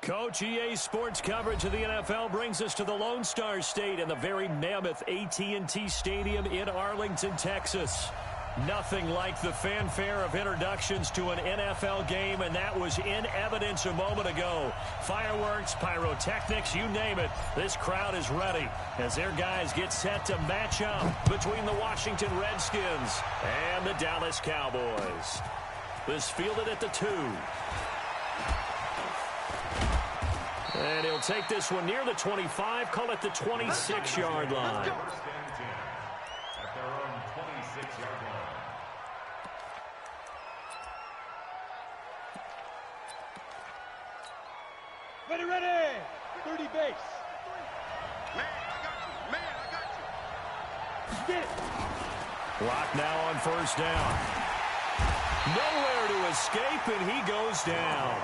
Coach, EA Sports coverage of the NFL brings us to the Lone Star State and the very mammoth AT&T Stadium in Arlington, Texas. Nothing like the fanfare of introductions to an NFL game, and that was in evidence a moment ago. Fireworks, pyrotechnics, you name it. This crowd is ready as their guys get set to match up between the Washington Redskins and the Dallas Cowboys. This fielded at the 2. And he'll take this one near the 25, call it the 26-yard line. At their own 26-yard line. Ready! 30 base. Man, I got you. Get it. Clock now on first down. Nowhere to escape, and he goes down.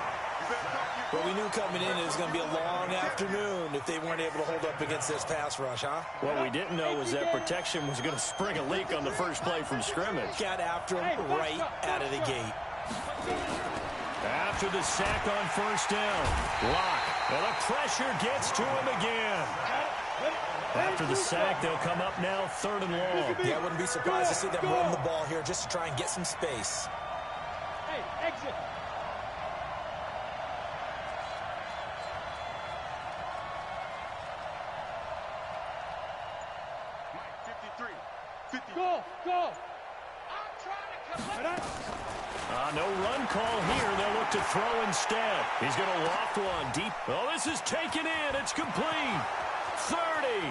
But we knew coming in it was going to be a long afternoon if they weren't able to hold up against this pass rush, huh? What we didn't know was that protection was going to spring a leak on the first play from scrimmage. Got after him right out of the gate. After the sack on first down, Locke, and the pressure gets to him again. After the sack, they'll come up now 3rd and long. Yeah, I wouldn't be surprised to see them run the ball here just to try and get some space. Hey, exit. Go! I'm trying to come. No run call here. They'll look to throw instead. He's going to loft one deep. Oh, this is taken in. It's complete. 30.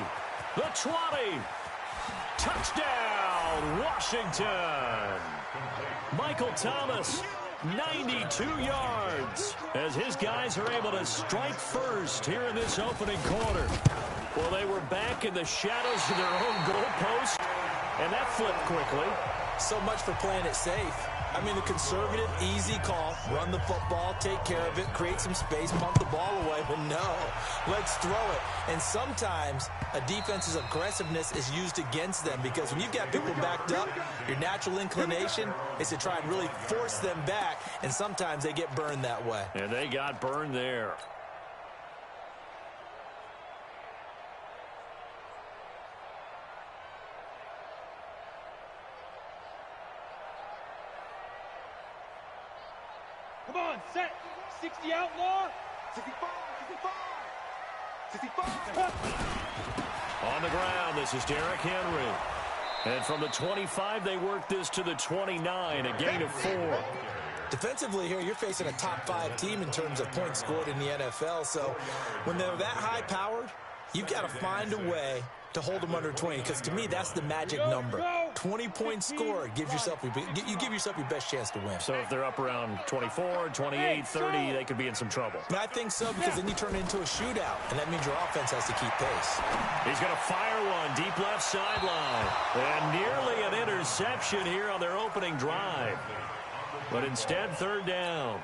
The 20. Touchdown, Washington. Michael Thomas, 92 yards. As his guys are able to strike first here in this opening quarter. Well, they were back in the shadows of their own goalpost. And that flipped quickly. So much for playing it safe. I mean, the conservative, easy call, run the football, take care of it, create some space, pump the ball away. But no, let's throw it. And sometimes a defense's aggressiveness is used against them because when you've got people backed up, your natural inclination is to try and really force them back, and sometimes they get burned that way. And they got burned there. Come on, set. 60 outlaw. 65. On the ground, this is Derrick Henry. And from the 25, they work this to the 29, a gain of 4. Defensively here, you're facing a top 5 team in terms of points scored in the NFL. So when they're that high-powered, you've got to find a way to hold them under 20, because to me, that's the magic number. 20 points scored, you give yourself your best chance to win. So if they're up around 24, 28, 30, they could be in some trouble. And I think so, because then you turn it into a shootout, and that means your offense has to keep pace. He's going to fire one deep left sideline. And nearly an interception here on their opening drive. But instead, 3rd down.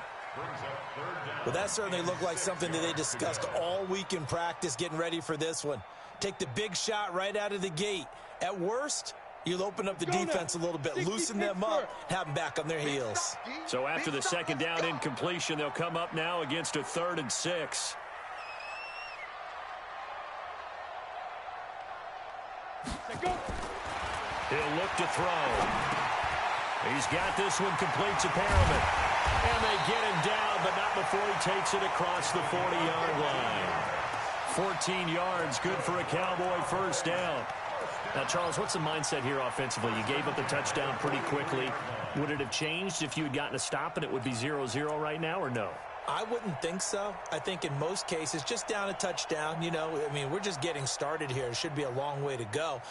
Well, that certainly looked like something that they discussed all week in practice getting ready for this one. Take the big shot right out of the gate. At worst, you'll open up the defense a little bit, loosen them up, have them back on their heels. So after the 2nd down incompletion, they'll come up now against a 3rd and 6. He'll look to throw. He's got this one complete to Perriman. And they get him down, but not before he takes it across the 40-yard line. 14 yards, good for a Cowboy first down. Now, Charles, what's the mindset here offensively? You gave up the touchdown pretty quickly. Would it have changed if you had gotten a stop and it would be 0-0 right now, or no? I wouldn't think so. I think in most cases, just down a touchdown, I mean, we're just getting started here. It should be a long way to go.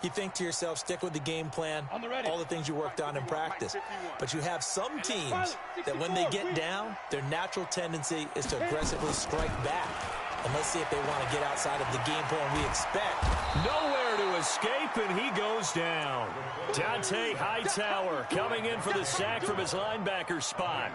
You think to yourself, stick with the game plan, all the things you worked on in practice. But you have some teams that when they get down, their natural tendency is to aggressively strike back. And let's see if they want to get outside of the game plan we expect. Nowhere to escape, and he goes down. Dante Hightower coming in for the sack from his linebacker spot.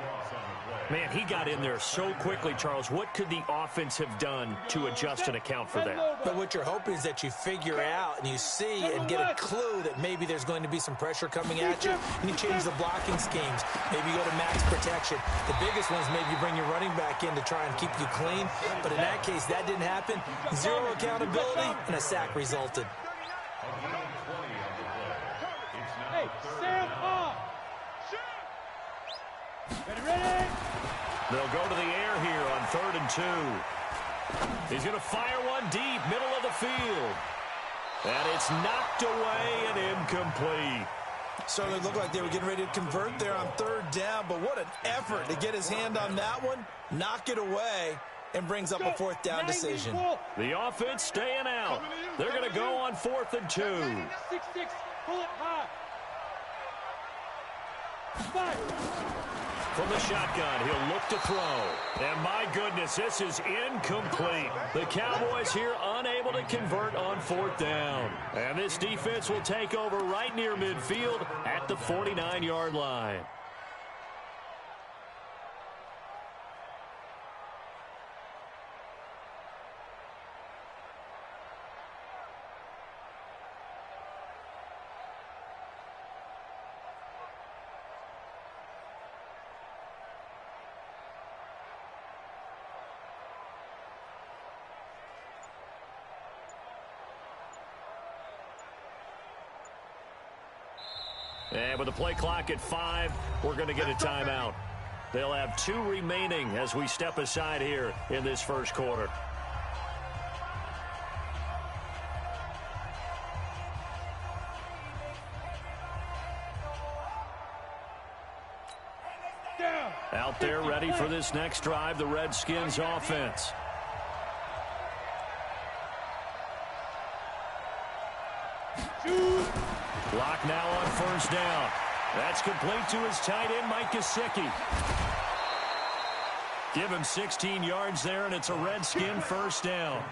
Man, he got in there so quickly, Charles. What could the offense have done to adjust and account for that? But what you're hoping is that you figure out and you see and get a clue that maybe there's going to be some pressure coming at you, and you change the blocking schemes. Maybe you go to max protection. The biggest one is maybe you bring your running back in to try and keep you clean. But in that case, that didn't happen. Zero accountability, and a sack resulted. Hey, Sam on. Ready? They'll go to the air here on 3rd and 2. He's going to fire one deep, middle of the field. And it's knocked away and incomplete. Certainly looked like they were getting ready to convert there on 3rd down, but what an effort to get his hand on that one, knock it away, and brings up a 4th down decision. The offense staying out. They're going to go on 4th and 2. 6-6, pull it high. 5. From the shotgun, he'll look to throw. And my goodness, this is incomplete. The Cowboys here unable to convert on 4th down. And this defense will take over right near midfield at the 49-yard line. And with the play clock at 5, we're going to get a timeout. They'll have 2 remaining as we step aside here in this first quarter. Out there ready for this next drive, the Redskins offense. Block now on 1st down. That's complete to his tight end, Mike Gesicki. Give him 16 yards there, and it's a Redskin 1st down.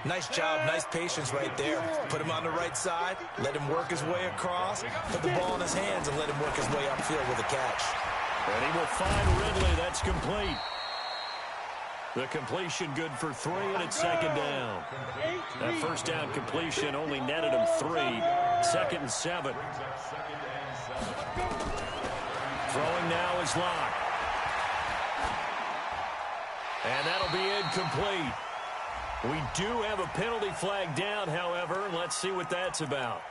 Nice job, nice patience right there. Put him on the right side, let him work his way across, put the ball in his hands, and let him work his way upfield with a catch. And he will find Ridley. That's complete. The completion good for 3, and it's 2nd down. That 1st down completion only netted him 3. 2nd and 7. Throwing now is Locke. And that'll be incomplete. We do have a penalty flag down, however, and let's see what that's about.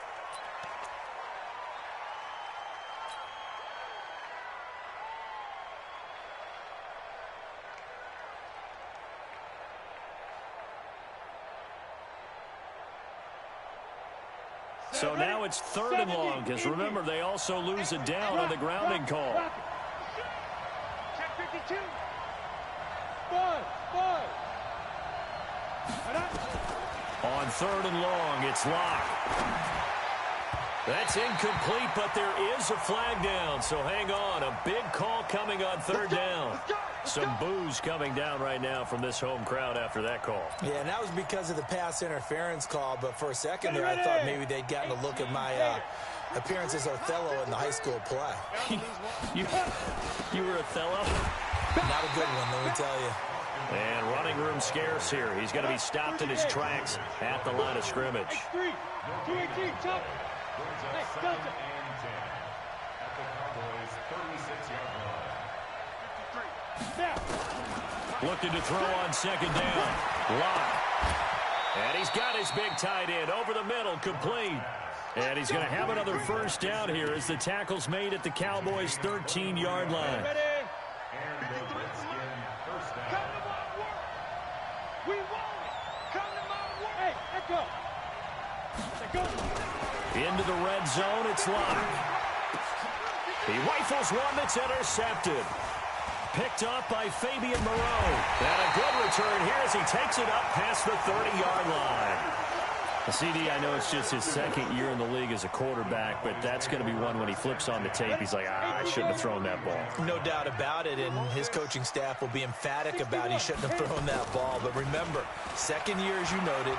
So now it's 3rd and long, because remember, they also lose a down on the grounding call. Check 52. 5. On 3rd and long, it's Locke. That's incomplete, but there is a flag down, so hang on. A big call coming on 3rd down. Some boos coming down right now from this home crowd after that call. Yeah, and that was because of the pass interference call, but for a second there, I thought maybe they'd gotten a look at my appearance as Othello in the high school play. You were Othello? Not a good one, let me tell you. And running room scarce here. He's going to be stopped in his tracks at the line of scrimmage. 3. 218, chop. Hey, Delta. At the Cowboys' 36-yard line. Looking to throw on 2nd down. Locke. And he's got his big tight end over the middle, complete. And he's going to have another 1st down here as the tackle's made at the Cowboys' 13-yard line. Ready? And the Redskin 1st down. Come to my work. We want it. Come to my work. Hey, echo. Into the red zone, it's Locke. He rifles one that's intercepted. Picked up by Fabian Moreau. And a good return here as he takes it up past the 30-yard line. CD, I know it's just his 2nd year in the league as a quarterback, but that's going to be one when he flips on the tape. He's like, I shouldn't have thrown that ball. No doubt about it, and his coaching staff will be emphatic about he shouldn't have thrown that ball. But remember, 2nd year, as you noted,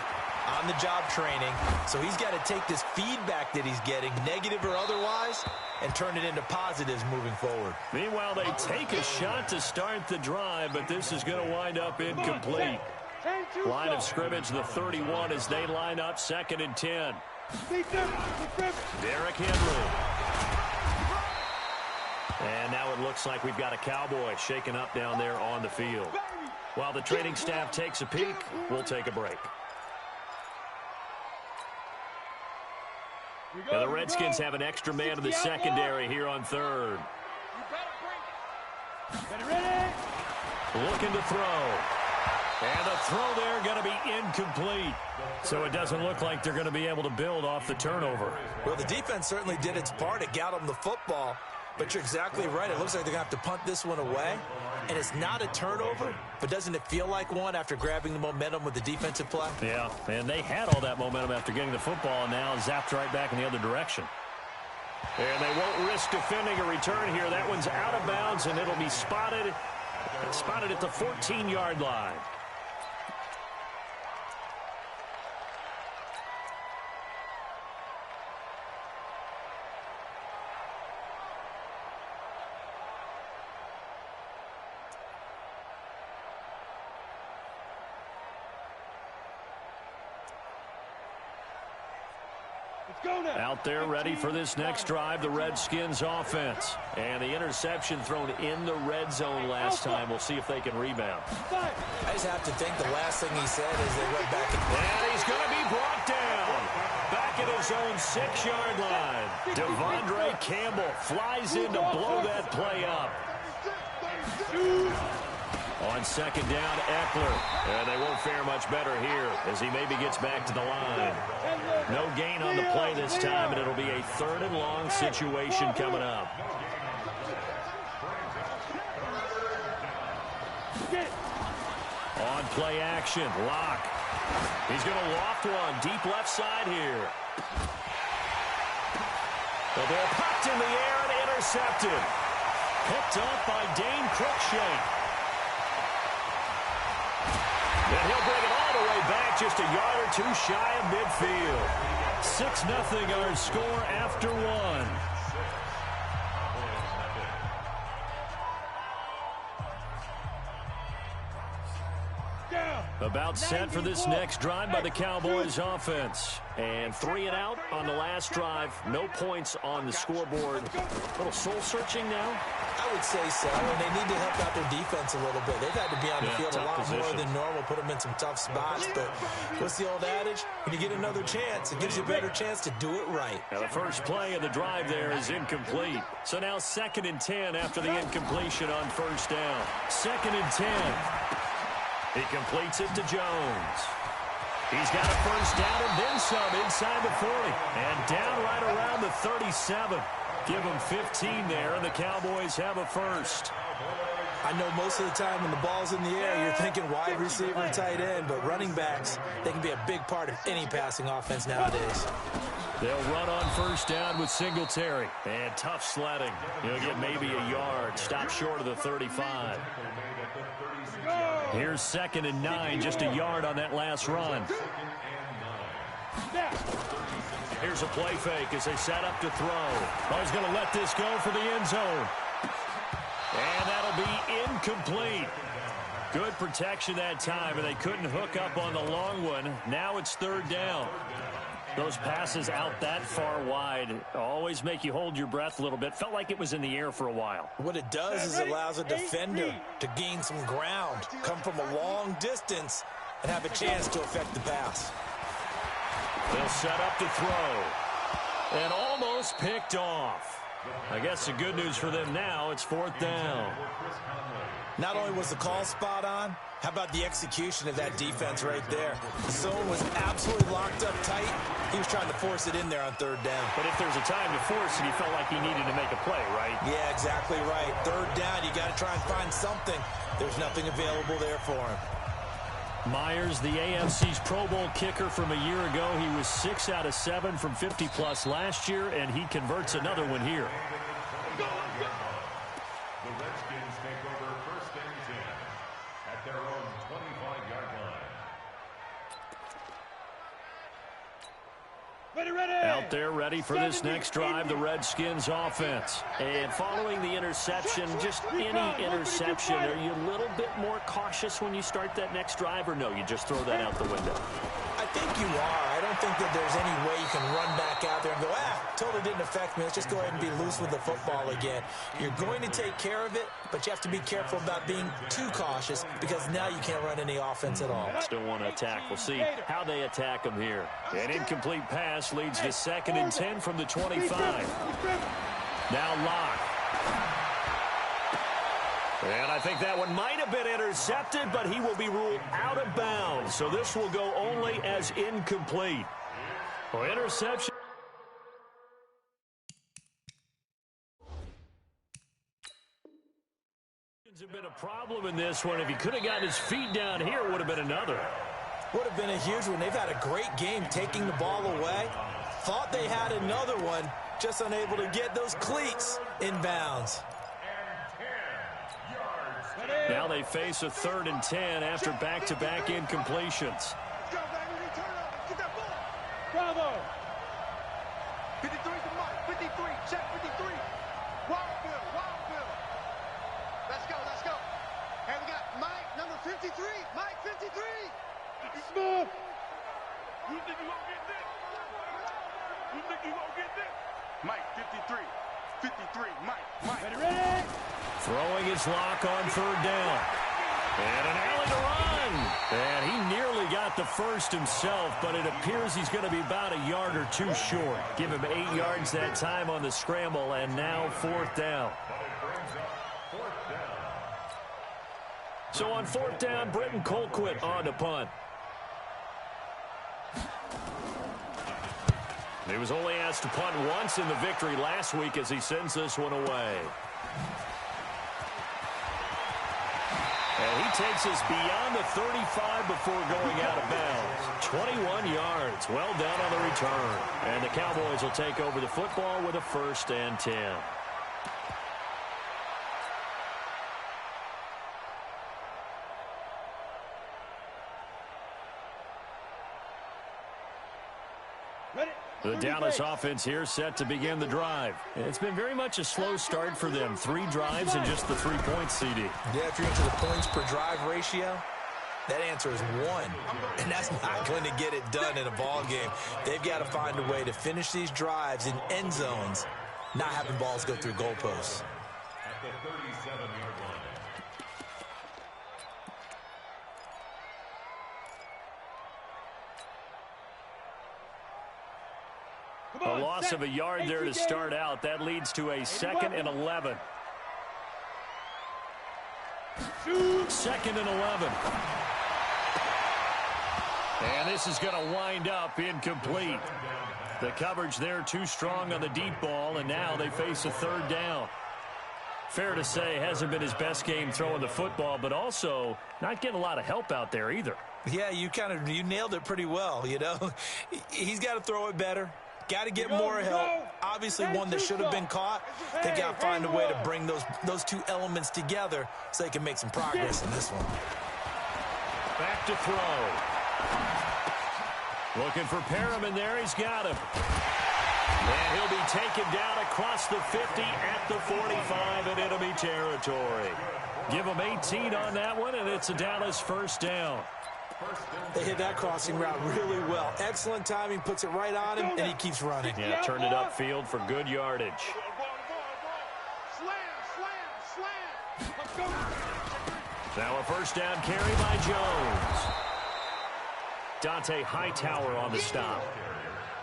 on-the-job training. So he's got to take this feedback that he's getting, negative or otherwise, and turn it into positives moving forward. Meanwhile, they take a shot to start the drive, but this is going to wind up incomplete. Line of scrimmage, the 31, as they line up 2nd and 10. Derrick Henry. And now it looks like we've got a Cowboy shaken up down there on the field. While the training staff takes a peek, we'll take a break. Now the Redskins have an extra man in the secondary here on 3rd. Looking to throw. And the throw there going to be incomplete. So it doesn't look like they're going to be able to build off the turnover. Well, the defense certainly did its part. It got them the football. But you're exactly right. It looks like they're going to have to punt this one away. And it's not a turnover, but doesn't it feel like one after grabbing the momentum with the defensive play? Yeah, and they had all that momentum after getting the football, and now zapped right back in the other direction. And they won't risk defending a return here. That one's out of bounds, and it'll be spotted at the 14-yard line. Out there ready for this next drive, the Redskins offense. And the interception thrown in the red zone last time. We'll see if they can rebound. I just have to think the last thing he said is they went back and he's going to be brought down. Back at his own 6-yard line. Devondre Campbell flies in to blow that play up. On 2nd down, Eckler. And they won't fare much better here as he maybe gets back to the line. No gain on the play this time, and it'll be a 3rd and long situation coming up. On play action, Locke. He's going to loft one deep left side here. The ball popped in the air and intercepted. Picked up by Dane Cruikshank. And he'll bring it all the way back, just a yard or two shy of midfield. 6-0 our score after 1. About set for this next drive by the Cowboys offense. And 3 and out on the last drive. No points on the scoreboard. A little soul-searching now? I would say so, and they need to help out their defense a little bit. They've had to be on the field a lot more than normal, put them in some tough spots. But what's the old adage? When you get another chance, it gives you a better chance to do it right. Now the first play of the drive there is incomplete. So now 2nd and 10 after the incompletion on 1st down. 2nd and 10. He completes it to Jones. He's got a 1st down and then some inside the 40. And down right around the 37. Give them 15 there, and the Cowboys have a 1st. I know most of the time when the ball's in the air, you're thinking wide receiver, tight end, but running backs, they can be a big part of any passing offense nowadays. They'll run on 1st down with Singletary. And tough sledding. He'll get maybe a yard. Stop short of the 35. Here's 2nd and 9, just a yard on that last run. Here's a play fake as they set up to throw. Oh, he's going to let this go for the end zone. And that'll be incomplete. Good protection that time, and they couldn't hook up on the long one. Now it's 3rd down. Those passes out that far wide always make you hold your breath a little bit. Felt like it was in the air for a while. What it does is it allows a defender to gain some ground, come from a long distance, and have a chance to affect the pass. They'll set up to throw. And almost picked off. I guess the good news for them now, it's 4th down. Not only was the call spot on, how about the execution of that defense right there? The zone was absolutely locked up tight. He was trying to force it in there on 3rd down. But if there's a time to force it, he felt like he needed to make a play, right? Yeah, exactly right. 3rd down, you got to try and find something. There's nothing available there for him. Myers, the AFC's Pro Bowl kicker from a year ago. He was 6 out of 7 from 50-plus last year, and he converts another one here. The Redskins take over 1st and 10 at their own 25-yard line. Out there ready for this next drive, the Redskins offense. And following the interception, just any interception, are you a little bit more cautious when you start that next drive, or no, you just throw that out the window? I think you are. I don't think that there's any way you can run back out there and go, totally didn't affect me. Let's just go ahead and be loose with the football again. You're going to take care of it, but you have to be careful about being too cautious because now you can't run any offense at all. Still want to attack. We'll see how they attack them here. An incomplete pass leads to 2nd and 10 from the 25. Now Locke. And I think that one might have been intercepted, but he will be ruled out of bounds. So this will go only as incomplete. Well, interception. Have been a problem in this one. If he could have gotten his feet down here, it would have been another. Would have been a huge one. They've had a great game taking the ball away. Thought they had another one, just unable to get those cleats in bounds. Now they face a 3rd and 10 after back-to-back incompletions. Bravo! 53 to Mike. 53. Check 53. Wildfield. Let's go. And we got Mike, number 53. Mike, 53. Smith! You think you gonna get this? Mike, 53. 53. Mike. Ready? Throwing his lock on 3rd down. And an alley to run. And he nearly got the first himself, but it appears he's going to be about a yard or two short. Give him 8 yards that time on the scramble, and now 4th down. So on 4th down, Britton Colquitt on to punt. He was only asked to punt once in the victory last week as he sends this one away. And he takes us beyond the 35 before going out of bounds. 21 yards, well done on the return. And the Cowboys will take over the football with a 1st and 10. The Dallas offense here set to begin the drive. It's been very much a slow start for them. 3 drives and just the 3 points, CD. Yeah, if you're into the points per drive ratio, that answer is 1. And that's not going to get it done in a ball game. They've got to find a way to finish these drives in end zones, not having balls go through goalposts. At the 37-yard line. A loss of a yard there to start out. That leads to a 2nd and 11. 2nd and 11. And this is going to wind up incomplete. The coverage there too strong on the deep ball, and now they face a 3rd down. Fair to say, hasn't been his best game throwing the football, but also not getting a lot of help out there either. Yeah, you nailed it pretty well, you know. He's got to throw it better. Got to get more help. Obviously, one that should have been caught. They got to find a way to bring those 2 elements together so they can make some progress in this one. Back to throw. Looking for Perriman there. He's got him. And he'll be taken down across the 50 at the 45 in enemy territory. Give him 18 on that one, and it's a Dallas 1st down. They hit that crossing route really well. Excellent timing, puts it right on him, and he keeps running. Yeah, turned it upfield for good yardage. Now a 1st down carry by Jones. Dante Hightower on the stop.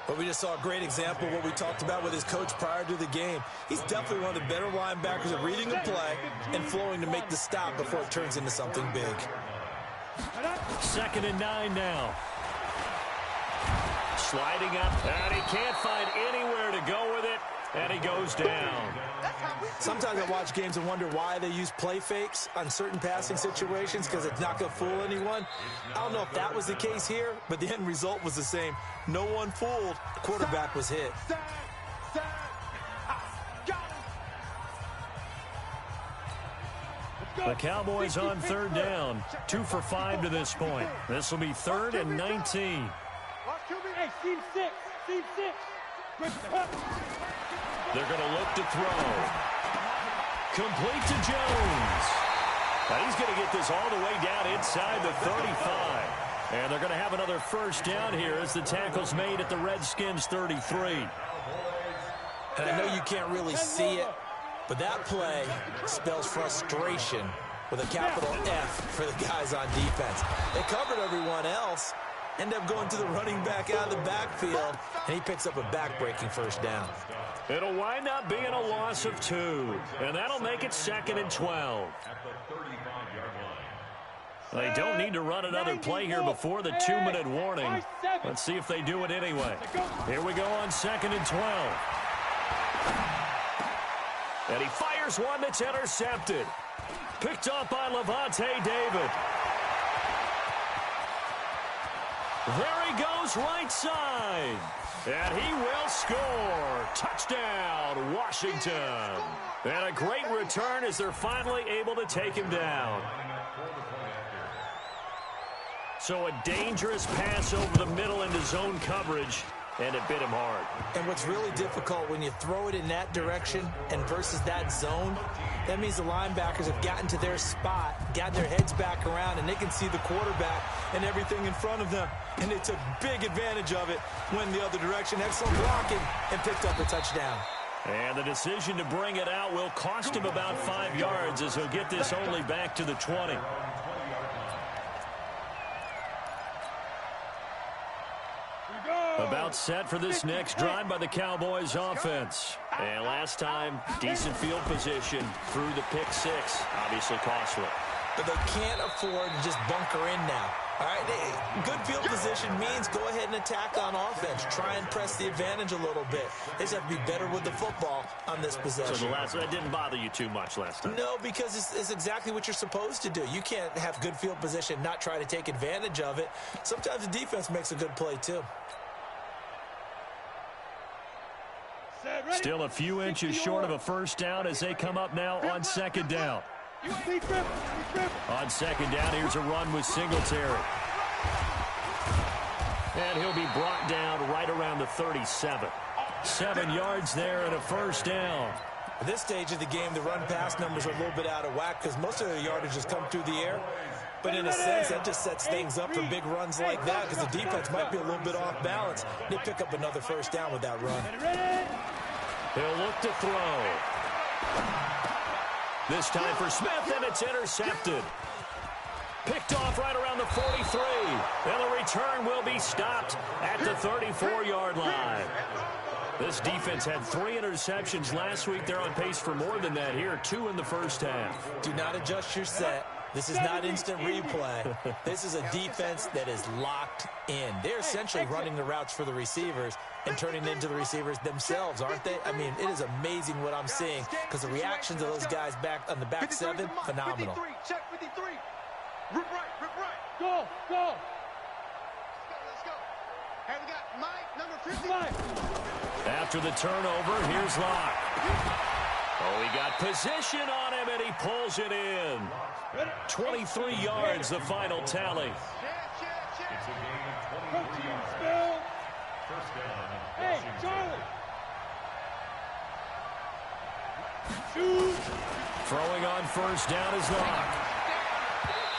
But we just saw a great example of what we talked about with his coach prior to the game. He's definitely one of the better linebackers at reading the play and flowing to make the stop before it turns into something big. 2nd and 9 now. Sliding up, and he can't find anywhere to go with it, and he goes down. Sometimes I watch games and wonder why they use play fakes on certain passing situations because it's not going to fool anyone. I don't know if that was the case here, but the end result was the same. No one fooled. The quarterback was hit. The Cowboys on 3rd down. 2 for 5 to this point. This will be 3rd and 19. Hey, team 6. They're going to look to throw. Complete to Jones. Now he's going to get this all the way down inside the 35. And they're going to have another first down here as the tackle's made at the Redskins' 33. And I know you can't really see it, but that play spells frustration with a capital F for the guys on defense. They covered everyone else, end up going to the running back out of the backfield, and he picks up a back-breaking first down. It'll wind up being a loss of 2, and that'll make it 2nd and 12. They don't need to run another play here before the 2-minute warning. Let's see if they do it anyway. Here we go on 2nd and 12. And he fires one that's intercepted. Picked off by Levante David. There he goes right side. And he will score. Touchdown, Washington. And a great return as they're finally able to take him down. So a dangerous pass over the middle into zone coverage, and it bit him hard. And what's really difficult when you throw it in that direction and versus that zone, that means the linebackers have gotten to their spot, gotten their heads back around, and they can see the quarterback and everything in front of them. And they took big advantage of it, went the other direction, excellent blocking, and picked up a touchdown. And the decision to bring it out will cost him about 5 yards as he'll get this only back to the 20. About set for this next drive by the Cowboys offense. And last time, decent field position through the pick 6. Obviously costly. But they can't afford to just bunker in now. All right, good field position means go ahead and attack on offense. Try and press the advantage a little bit. They just have to be better with the football on this possession. So that didn't bother you too much last time? No, because it's exactly what you're supposed to do. You can't have good field position, not try to take advantage of it. Sometimes the defense makes a good play too. Still a few inches short of a first down as they come up now on 2nd down. On 2nd down, here's a run with Singletary. And he'll be brought down right around the 37. 7 yards there and a first down. At this stage of the game, the run-pass numbers are a little bit out of whack because most of the yardage has come through the air. But in a sense, that just sets things up for big runs like that because the defense might be a little bit off balance. They pick up another first down with that run. He'll look to throw. This time for Smith, and it's intercepted. Picked off right around the 43. And the return will be stopped at the 34-yard line. This defense had 3 interceptions last week. They're on pace for more than that here, 2 in the first half. Do not adjust your set. This is not instant replay. This is a defense that is locked in. They're essentially running the routes for the receivers and turning into the receivers themselves, aren't they? I mean, it is amazing what I'm seeing because the reactions of those guys back on the back 7, phenomenal. 53, check 53. Rip right. Go. Let's go. And we got Mike, number 50. After the turnover, here's Locke. Oh, he got position on him, and he pulls it in. 23 yards, the final tally. Hey, Charlie. Throwing on first down is Locke.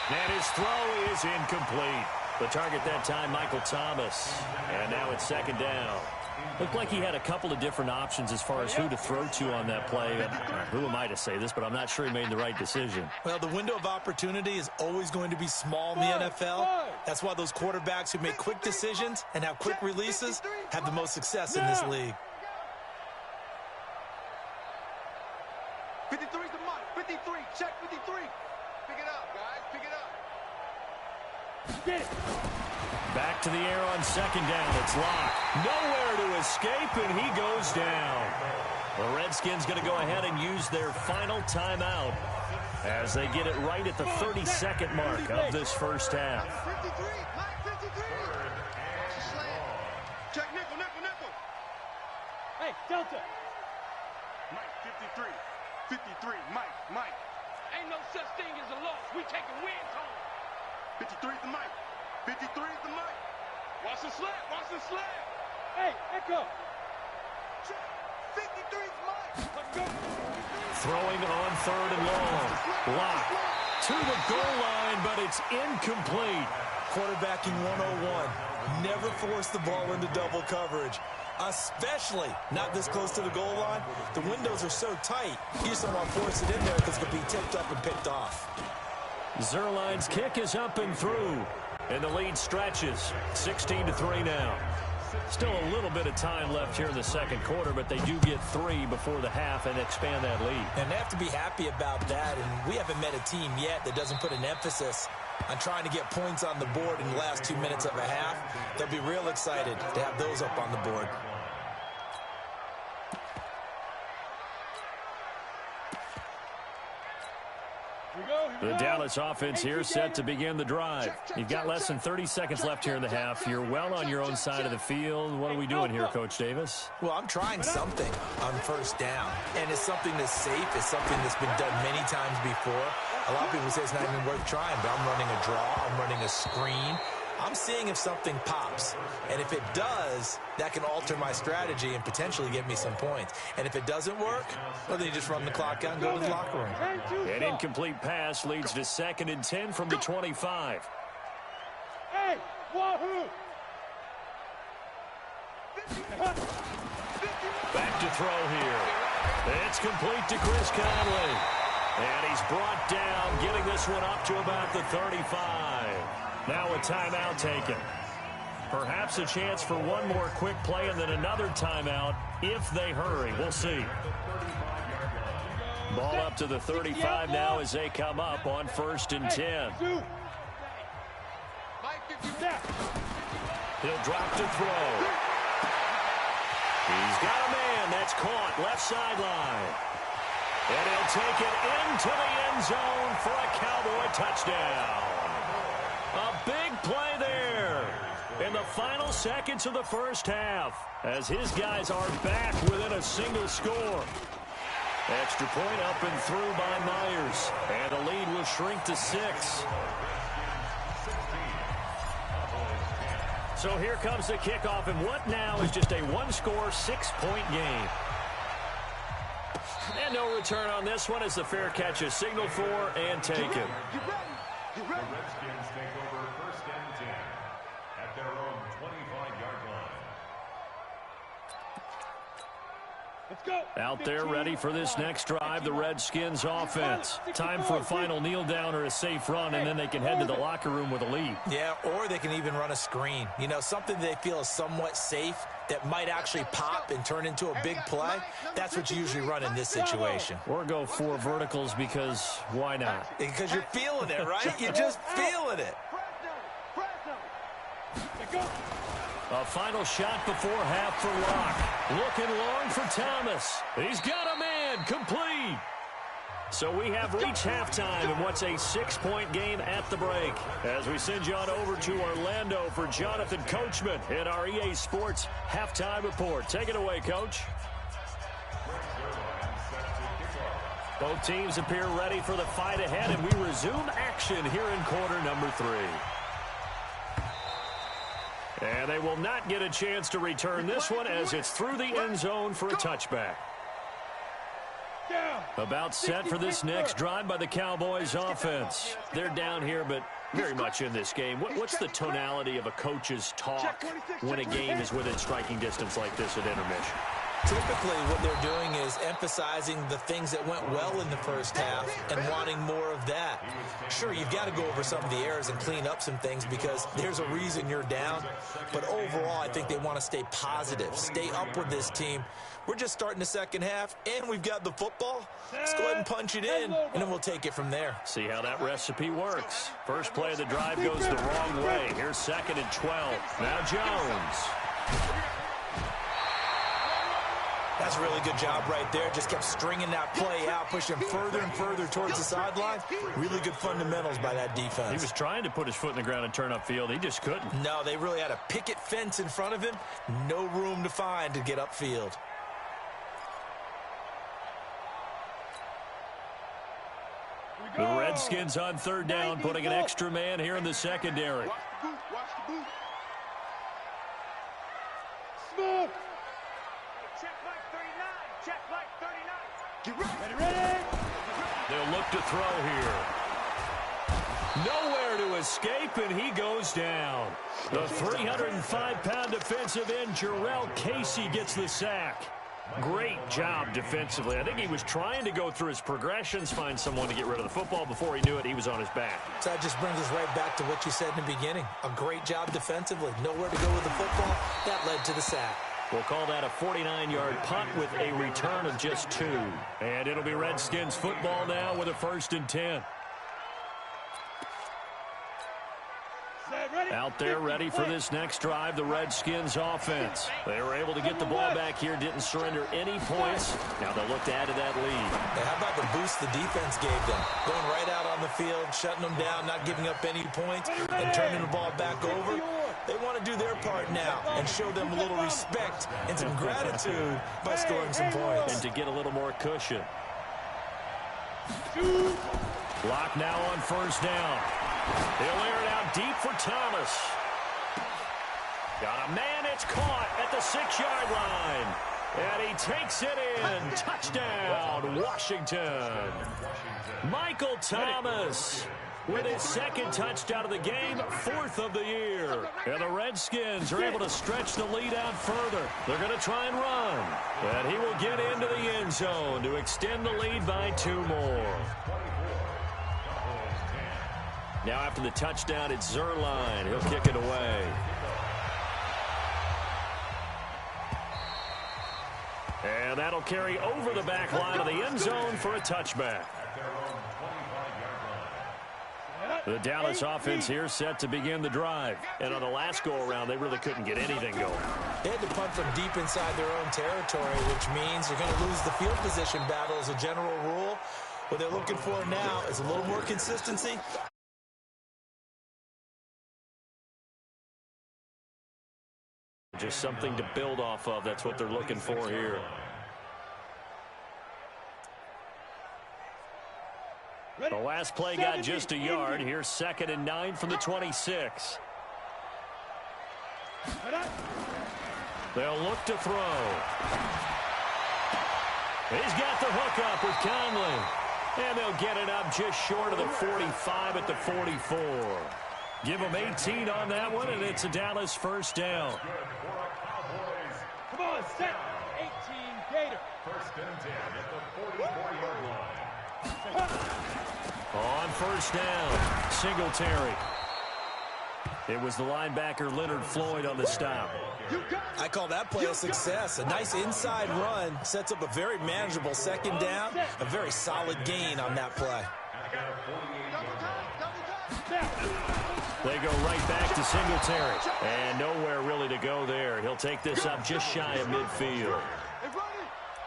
And his throw is incomplete. The target that time, Michael Thomas. And now it's 2nd down. Looked like he had a couple of different options as far as who to throw to on that play. Who am I to say this, but I'm not sure he made the right decision. Well, the window of opportunity is always going to be small in the NFL. That's why those quarterbacks who make quick decisions and have quick releases have the most success in this league. 53 to Mike, 53, check 53. Pick it up, guys, pick it up. Get it. Back to the air on 2nd down. It's Locke. Nowhere to escape, and he goes down. The Redskins going to go ahead and use their final timeout as they get it right at the 32nd mark of this first half. 53, Mike, 53. Slam. Check nickel. Hey, Delta. Mike, 53, Mike. Ain't no such thing as a loss. We taking wins home. 53 to Mike. 53 to Mike. Watch the slap. Hey, Echo. 53's mine. Let's go. Throwing on 3rd and long. Block to the goal line, but it's incomplete. Quarterbacking 101. Never force the ball into double coverage, especially not this close to the goal line. The windows are so tight, you just don't want to force it in there because it could be tipped up and picked off. Zerline's kick is up and through, and the lead stretches 16-3 now. Still a little bit of time left here in the second quarter, but they do get 3 before the half and expand that lead. And they have to be happy about that, and we haven't met a team yet that doesn't put an emphasis on trying to get points on the board in the last 2 minutes of a half. They'll be real excited to have those up on the board. The Dallas offense here set to begin the drive. You've got less than 30 seconds left here in the half. You're well on your own side of the field. What are we doing here, Coach Davis? Well, I'm trying something on first down, and it's something that's safe. It's something that's been done many times before. A lot of people say it's not even worth trying, but I'm running a draw. I'm running a screen. I'm seeing if something pops, and if it does, that can alter my strategy and potentially get me some points. And if it doesn't work, well, then you just run the clock out and go to the locker room. An incomplete pass leads to 2nd and 10 from the 25. Hey, wahoo! Back to throw here. It's complete to Chris Conley. And he's brought down, getting this one up to about the 35. Now a timeout taken. Perhaps a chance for one more quick play and then another timeout if they hurry. We'll see. Ball up to the 35 now as they come up on 1st and 10. He'll drop to throw. He's got a man that's caught left sideline. And he'll take it into the end zone for a Cowboy touchdown. A big play there in the final seconds of the first half as his guys are back within a single score. Extra point up and through by Myers. And the lead will shrink to 6. So here comes the kickoff, and what now is just a one-score, 6-point game. And no return on this one as the fair catch is signaled for and taken. The Redskins take over 1st and 10 at their own 25-yard line. Let's go. Out there ready for this next drive, the Redskins offense. Time for a final kneel down or a safe run, and then they can head to the locker room with a lead. Yeah, or they can even run a screen. You know, something they feel is somewhat safe that might actually pop and turn into a big play. That's what you usually run in this situation. Or go 4 verticals because why not? Because you're feeling it, right? You're just feeling it. A final shot before half for Locke. Looking long for Thomas. He's got a man. Complete. So we have reached halftime in what's a 6-point game at the break. As we send you on over to Orlando for Jonathan Coachman in our EA Sports Halftime Report. Take it away, Coach. Both teams appear ready for the fight ahead, and we resume action here in quarter number 3. And they will not get a chance to return this one as it's through the end zone for a touchback. About set for this next drive by the Cowboys offense. They're down here, but very much in this game. What's the tonality of a coach's talk when a game is within striking distance like this at intermission? Typically, what they're doing is emphasizing the things that went well in the first half and wanting more of that. Sure, you've got to go over some of the errors and clean up some things because there's a reason you're down. But overall, I think they want to stay positive, stay up with this team. We're just starting the second half, and we've got the football. Let's go ahead and punch it in, and then we'll take it from there. See how that recipe works. First play of the drive goes the wrong way. Here's 2nd and 12. Now Jones. That's a really good job right there. Just kept stringing that play out, pushing further and further towards the sideline. Really good fundamentals by that defense. He was trying to put his foot in the ground and turn upfield. He just couldn't. No, they really had a picket fence in front of him. No room to find to get upfield. The Redskins on 3rd down, putting an extra man here in the secondary. move. Check like 39. Check like 39. Get ready. Ready. They'll look to throw here. Nowhere to escape, and he goes down. The 305-pound defensive end, Jarrell Casey, gets the sack. Great job defensively. I think he was trying to go through his progressions, find someone to get rid of the football. Before he knew it, he was on his back. So that just brings us right back to what you said in the beginning. A great job defensively. Nowhere to go with the football. That led to the sack. We'll call that a 49-yard punt with a return of just 2. And it'll be Redskins football now with a 1st and 10. Out there ready for this next drive, the Redskins offense. They were able to get the ball back here, didn't surrender any points. Now they'll look to add to that lead. Hey, how about the boost the defense gave them? Going right out on the field, shutting them down, not giving up any points, and turning the ball back over. They want to do their part now and show them a little respect and some gratitude by scoring some points. And to get a little more cushion. Lock now on 1st down. He'll air it out deep for Thomas. Got a man, it's caught at the 6-yard line. And he takes it in. Touchdown, Washington. Michael Thomas with his 2nd touchdown of the game, 4th of the year. And the Redskins are able to stretch the lead out further. They're going to try and run. And he will get into the end zone to extend the lead by 2 more. Now after the touchdown, it's Zerline. He'll kick it away. And that'll carry over the back line of the end zone for a touchback. The Dallas offense here set to begin the drive. And on the last go-around, they really couldn't get anything going. They had to punt from deep inside their own territory, which means they're going to lose the field position battle as a general rule. What they're looking for now is a little more consistency. Just something to build off of. That's what they're looking for here. The last play got just a yard. Here's 2nd and 9 from the 26. They'll look to throw. He's got the hook up with Conley. And they'll get it up just short of the 45 at the 44. Give them 18 on that one, and it's a Dallas 1st down. Come on, set. 18 Gator. 1st and 10 at the 44-yard line. On 1st down, Singletary. It was the linebacker Leonard Floyd on the stop. I call that play a success. A nice inside run sets up a very manageable 2nd down. A very solid gain on that play. They go right back to Singletary. And nowhere really to go there. He'll take this up just shy of midfield.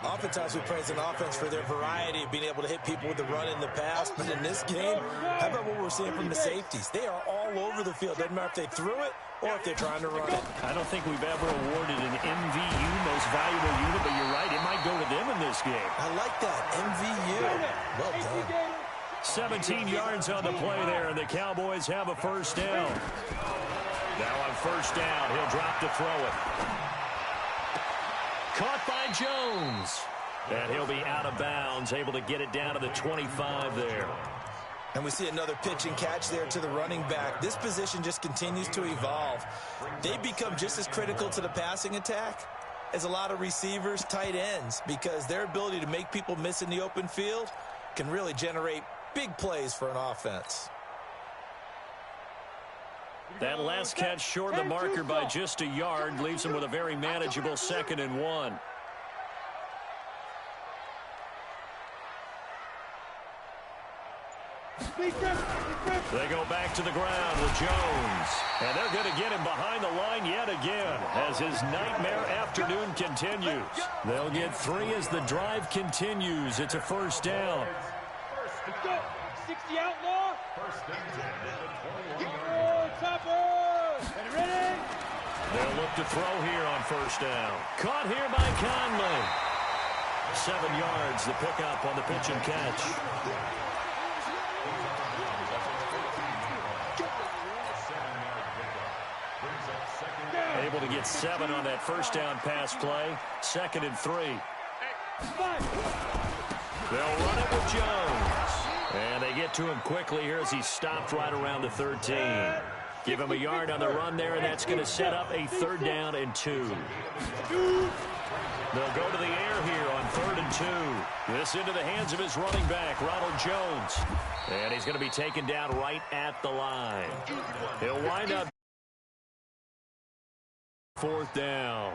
Oftentimes we praise an offense for their variety of being able to hit people with the run in the pass. But in this game, how about what we're seeing from the safeties? They are all over the field. Doesn't matter if they threw it or if they're trying to run it. I don't think we've ever awarded an MVU, most valuable unit, but you're right. It might go to them in this game. I like that. MVU. Well done. 17 yards on the play there, and the Cowboys have a 1st down. Now on 1st down, he'll drop to throw it. Caught by Jones. And he'll be out of bounds, able to get it down to the 25 there. And we see another pitch and catch there to the running back. This position just continues to evolve. They become just as critical to the passing attack as a lot of receivers, tight ends, because their ability to make people miss in the open field can really generate big plays for an offense. That last catch short of the marker by just a yard leaves him with a very manageable 2nd and 1. They go back to the ground with Jones. And they're going to get him behind the line yet again as his nightmare afternoon continues. They'll get 3 as the drive continues. It's a 1st down. Let's go. 60 outlaw. 1st and 10 at the 21-yard line. Ready? They'll look to throw here on 1st down. Caught here by Conley. 7 yards, the pickup on the pitch and catch. Able able to get 7 on that first down pass play. 2nd and 3. They'll run it with Jones. And they get to him quickly here as he stopped right around the 13. Give him a yard on the run there, and that's going to set up a 3rd down and 2. They'll go to the air here on 3rd and 2. This into the hands of his running back, Ronald Jones. And he's going to be taken down right at the line. He'll wind up 4th down.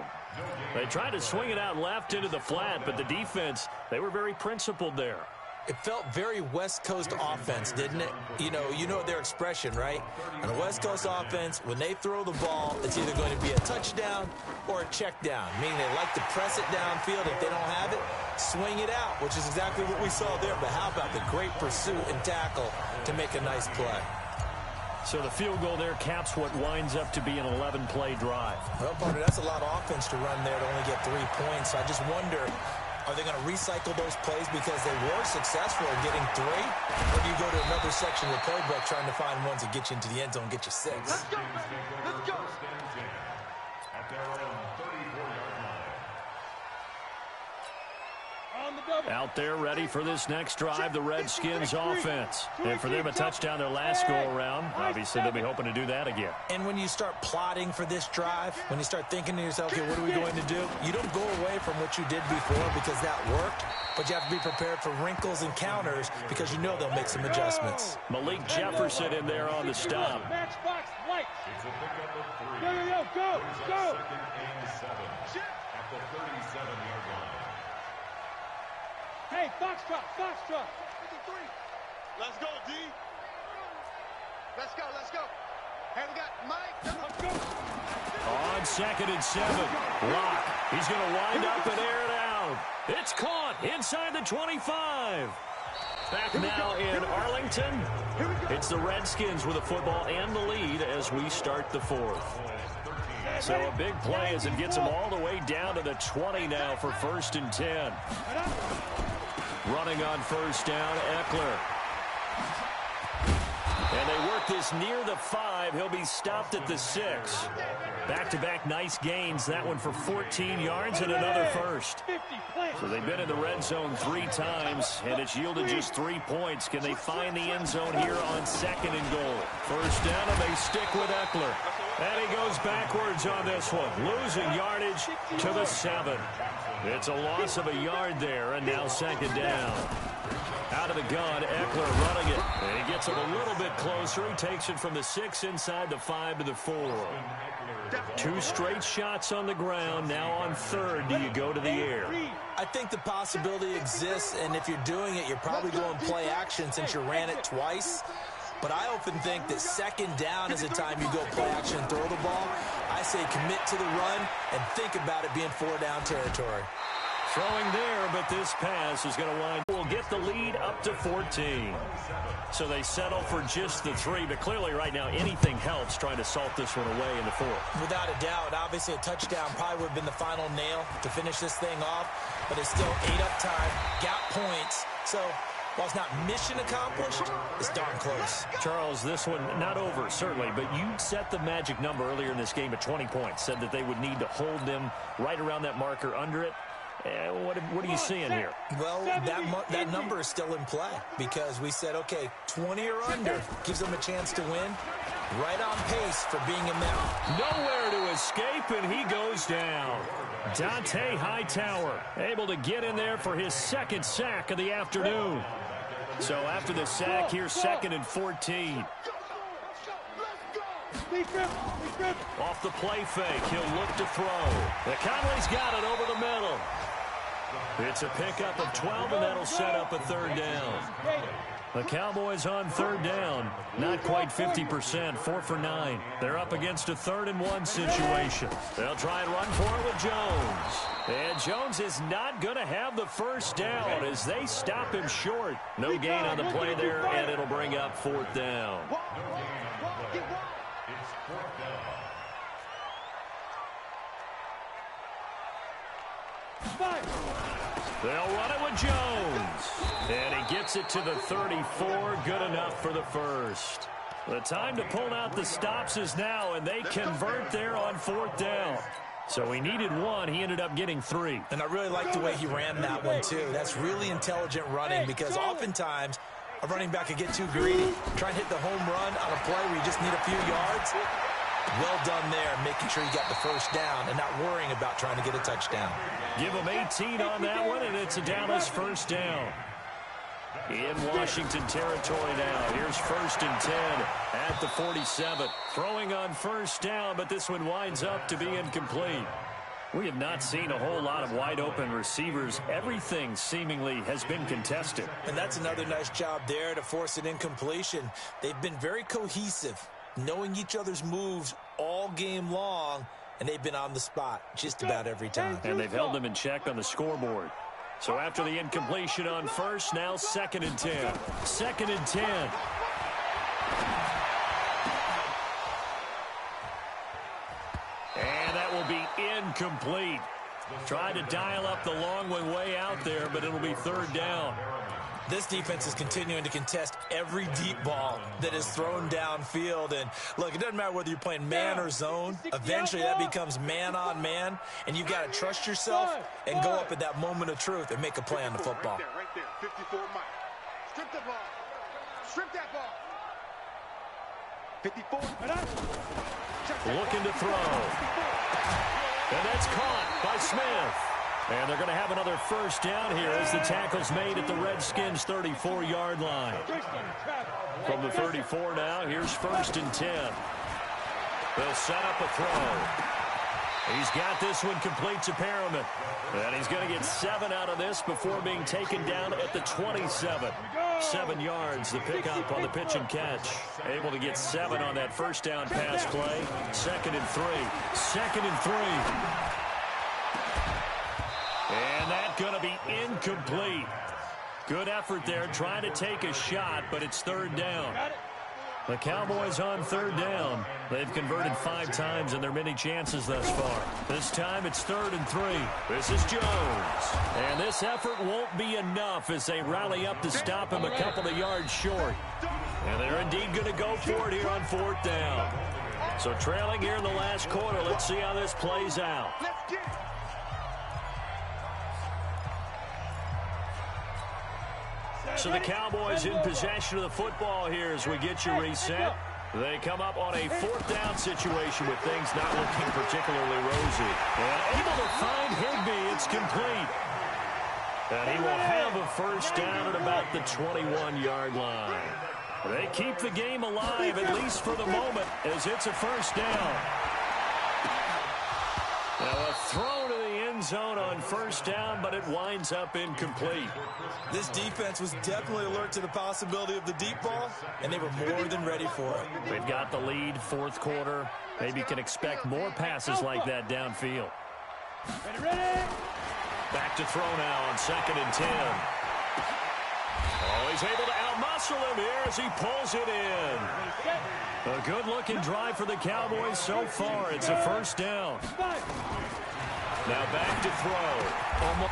They tried to swing it out left into the flat, but the defense, they were very principled there. It felt very West Coast offense, didn't it? You know their expression, right? On a West Coast offense, when they throw the ball, it's either going to be a touchdown or a check down, meaning they like to press it downfield. If they don't have it, swing it out, which is exactly what we saw there. But how about the great pursuit and tackle to make a nice play? So the field goal there caps what winds up to be an 11-play drive. Well, partner, that's a lot of offense to run there to only get 3 points. I just wonder, are they going to recycle those plays because they were successful in getting 3? Or do you go to another section of the playbook trying to find ones that get you into the end zone and get you 6? Let's go. Let's go. At their own 34-yard line. Out there ready for this next drive, the Redskins offense. And for them, a touchdown their last go-around. Obviously, they'll be hoping to do that again. And when you start plotting for this drive, when you start thinking to yourself, okay, what are we going to do? You don't go away from what you did before because that worked, but you have to be prepared for wrinkles and counters because you know they'll make some adjustments. Malik Jefferson in there on the stop. Matchbox lights. It's a pickup of 3. Go. Second and 7 at the 37-yard line. Hey, Foxtrot. 53. Let's go, D. Let's go. Hey, we got Mike. Let's go. On 2nd and 7. Locke. He's going to wind up and air it out. It's caught inside the 25. Back now in Arlington. It's the Redskins with the football and the lead as we start the 4th. So a big play as it gets them all the way down to the 20 now for 1st and 10. Running on 1st down, Eckler. And they work this near the 5. He'll be stopped at the 6. Back-to-back nice gains. That one for 14 yards and another first. So they've been in the red zone 3 times, and it's yielded just 3 points. Can they find the end zone here on 2nd and goal? 1st down, and they stick with Eckler. And he goes backwards on this one, losing yardage to the 7. It's a loss of a yard there, and now 2nd down. Out of the gun, Eckler running it. And he gets him a little bit closer. He takes it from the 6 inside the 5 to the 4. 2 straight shots on the ground. Now on 3rd, do you go to the air? I think the possibility exists, and if you're doing it, you're probably going play action since you ran it twice. But I often think that 2nd down is the time you go play action and throw the ball. I say commit to the run and think about it being 4-down territory. Throwing there, but this pass is going to wind. Will get the lead up to 14. So they settle for just the 3, but clearly right now anything helps trying to salt this one away in the 4th. Without a doubt, obviously a touchdown probably would have been the final nail to finish this thing off, but it's still 8 up time, got points, so while it's not mission accomplished, it's darn close. Charles, this one not over, certainly, but you set the magic number earlier in this game at 20 points, said that they would need to hold them right around that marker under it. What are you seeing here? Well, that number is still in play because we said, okay, 20 or under gives them a chance to win. Right on pace for being in that. Nowhere to escape, and he goes down. Dante Hightower able to get in there for his 2nd sack of the afternoon. So after the sack, here's 2nd and 14. Off the play fake, he'll look to throw. Conley's got it over the middle. It's a pickup of 12, and that'll set up a 3rd down. The Cowboys on 3rd down. Not quite 50%, 4 for 9. They're up against a 3rd and 1 situation. They'll try and run for it with Jones. And Jones is not going to have the 1st down as they stop him short. No gain on the play there, and it'll bring up 4th down. It's 4th down. They'll run it with Jones. And he gets it to the 34. Good enough for the 1st. The time to pull out the stops is now, and they convert there on 4th down. So he needed 1. He ended up getting 3. And I really like the way he ran that one, too. That's really intelligent running because oftentimes a running back can get too greedy, try and hit the home run on a play where you just need a few yards. Well done there, making sure you got the first down and not worrying about trying to get a touchdown. Give him 18 on that one, and it's a Dallas first down. In Washington territory now. Here's 1st and 10 at the 47. Throwing on first down, but this one winds up to be incomplete. We have not seen a whole lot of wide-open receivers. Everything seemingly has been contested. And that's another nice job there to force an incompletion. They've been very cohesive, knowing each other's moves all game long, and they've been on the spot just about every time. And they've held them in check on the scoreboard. So after the incompletion on first, now 2nd and 10. 2nd and 10. And that will be incomplete. Tried to dial up the long one way out there, but it'll be 3rd down. This defense is continuing to contest every deep ball that is thrown downfield. And, look, it doesn't matter whether you're playing man or zone. Eventually, that becomes man-on-man, and you've got to trust yourself and go up at that moment of truth and make a play on the football. Right there, 54 Mike. Strip the ball. Strip that ball. 54. Looking to throw. And that's caught by Smith. And they're going to have another first down here as the tackle's made at the Redskins' 34-yard line. From the 34 now, here's 1st and 10. They'll set up a throw. He's got this one complete to Perriman. And he's going to get 7 out of this before being taken down at the 27. 7 yards, the pickup on the pitch and catch. Able to get 7 on that first down pass play. 2nd and 3. 2nd and 3. And that's going to be incomplete. Good effort there, trying to take a shot, but it's 3rd down. The Cowboys on 3rd down. They've converted 5 times in their many chances thus far. This time it's 3rd and 3. This is Jones. And this effort won't be enough as they rally up to stop him a couple of yards short. And they're indeed going to go for it here on 4th down. So trailing here in the last quarter, let's see how this plays out. So the Cowboys in possession of the football here as we get you reset. They come up on a 4th down situation with things not looking particularly rosy. And able to find Higbee. It's complete. And he will have a first down at about the 21-yard line. They keep the game alive, at least for the moment, as it's a first down. Now a throw to the end zone on first down, but it winds up incomplete. This defense was definitely alert to the possibility of the deep ball, and they were more than ready for it. They've got the lead, 4th quarter. Maybe can expect more passes like that downfield. Ready. Back to throw now on 2nd and 10. Oh, he's able to outmuscle him here as he pulls it in. A good-looking drive for the Cowboys so far. It's a first down. Now back to throw.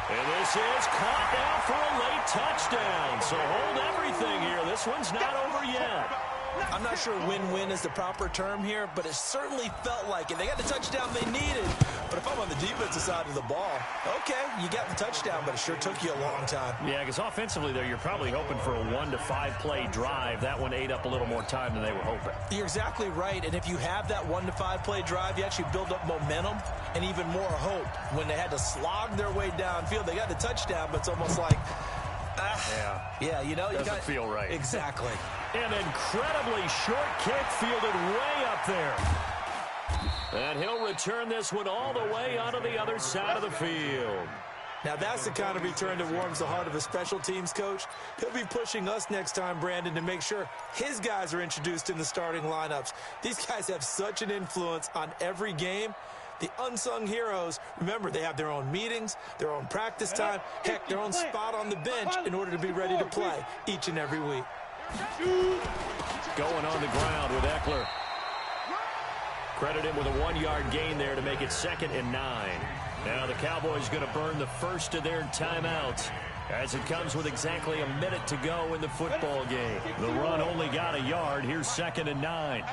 And this is caught now for a late touchdown. So hold everything here. This one's not over yet. I'm not sure win-win is the proper term here, but it certainly felt like it. They got the touchdown they needed. But if I'm on the defensive side of the ball, okay, you got the touchdown, but it sure took you a long time. Yeah, because offensively there, you're probably hoping for a 1 to 5 play drive. That one ate up a little more time than they were hoping. You're exactly right, and if you have that 1 to 5 play drive, you actually build up momentum and even more hope. When they had to slog their way downfield, they got the touchdown, but it's almost like, yeah, you know, you doesn't feel right. Exactly. An incredibly short kick fielded way up there. And he'll return this one all the way onto the other side of the field. Now, that's the kind of return that warms the heart of a special teams coach. He'll be pushing us next time, Brandon, to make sure his guys are introduced in the starting lineups. These guys have such an influence on every game. The unsung heroes, remember, they have their own meetings, their own practice time, heck, their own spot on the bench in order to be ready to play each and every week. Going on the ground with Eckler. Credit him with a 1-yard gain there to make it 2nd and 9. Now the Cowboys going to burn the first of their timeouts as it comes with exactly a minute to go in the football game. The run only got a yard. Here's 2nd and 9.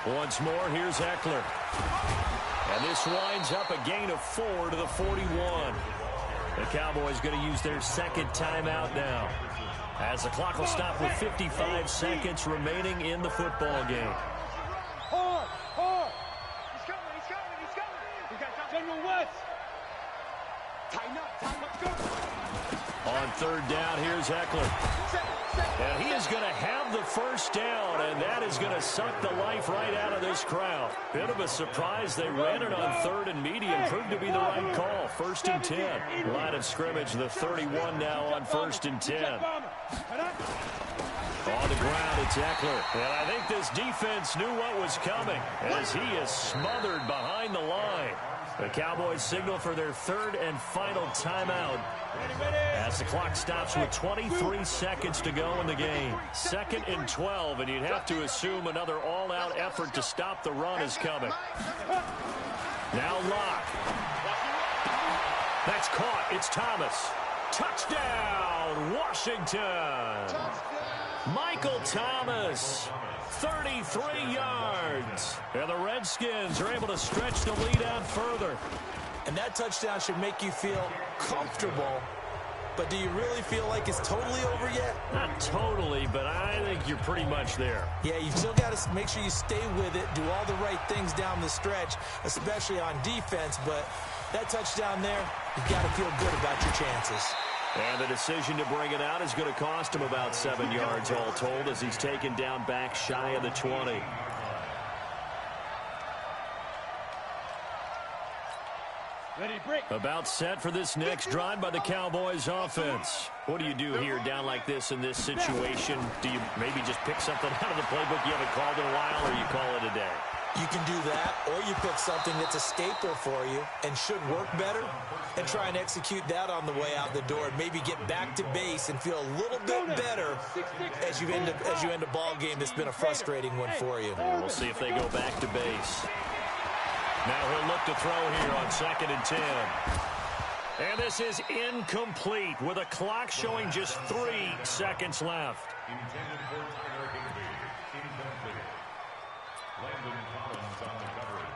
Once more, here's Eckler. And this winds up a gain of 4 to the 41. The Cowboys going to use their second timeout now, as the clock will stop with 55 seconds remaining in the football game. Hard. He's coming. General West. Tighten up, go. On 3rd down, here's Eckler. And he is going to have the first down, and that is going to suck the life right out of this crowd. Bit of a surprise. They ran it on 3rd and medium. Proved to be the right call. 1st and 10. Line of scrimmage, the 31 now on 1st and 10. On the ground, it's Eckler. And I think this defense knew what was coming, as he is smothered behind the line. The Cowboys signal for their 3rd and final timeout, as the clock stops with 23 seconds to go in the game. 2nd and 12, and you'd have to assume another all-out effort to stop the run is coming. Now Locke. That's caught. It's Thomas. Touchdown, Washington. Michael Thomas, 33 yards. And the Redskins are able to stretch the lead out further. And that touchdown should make you feel comfortable. But do you really feel like it's totally over yet? Not totally, but I think you're pretty much there. Yeah, you've still got to make sure you stay with it, do all the right things down the stretch, especially on defense. But that touchdown there, you've got to feel good about your chances. And the decision to bring it out is going to cost him about 7 yards all told, as he's taken down back shy of the 20. About set for this next drive by the Cowboys offense. What do you do here down like this in this situation? Do you maybe just pick something out of the playbook you haven't called in a while, or you call it a day? You can do that, or you pick something that's a staple for you and should work better and try and execute that on the way out the door and maybe get back to base and feel a little bit better as you end a ball game that's been a frustrating one for you. We'll see if they go back to base. Now he'll look to throw here on 2nd and 10. And this is incomplete with a clock showing just 3 seconds left. Intended for Tyler Higbee. Incomplete. Landon Collins on the coverage.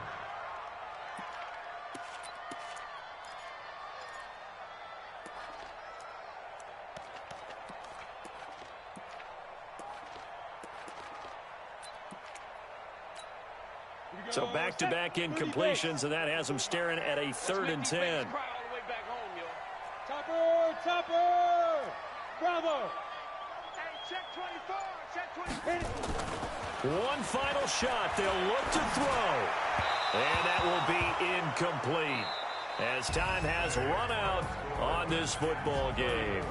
So back-to-back incompletions, and that has them staring at a 3rd and 10. Topper! Bravo! Hey, check 24! Check 24! One final shot. They'll look to throw. And that will be incomplete, as time has run out on this football game.